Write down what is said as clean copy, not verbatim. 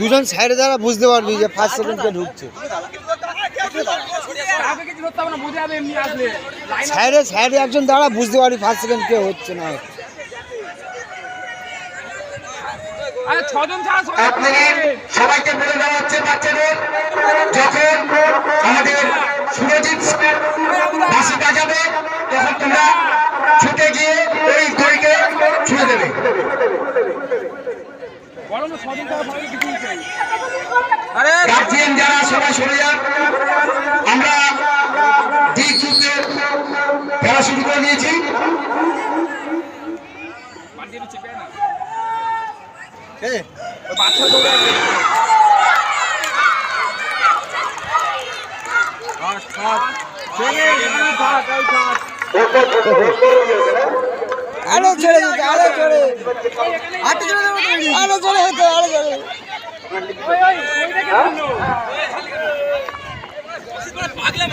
দুজন সাইডে দ্বারা বুঝতে পারবি যে ফার্স্ট সেকেন্ডকে ঢুকছে। সাইডে সাইডে একজন দ্বারা বুঝতে পারবি ফার্স্ট সেকেন্ড কে হচ্ছে না হচ্ছে। সবাইকে বলে দেওয়া হচ্ছে বাচ্চাদের, যখন আমাদের সুরজিৎ বাঁশি বাজাবে তখন তোমরা ছুটে গিয়ে ওই দড়িকে ছুঁড়ে দেবে। গার্জিয়ান যারা সবাই সরে যান, আমরা দিক যুদ্ধের খেলা শুরু করে দিয়েছি। আরো ছেড়ে দিতে, আরো ছেড়ে আরো ছেড়ে হতো, আরো ছেড়ে পাগলা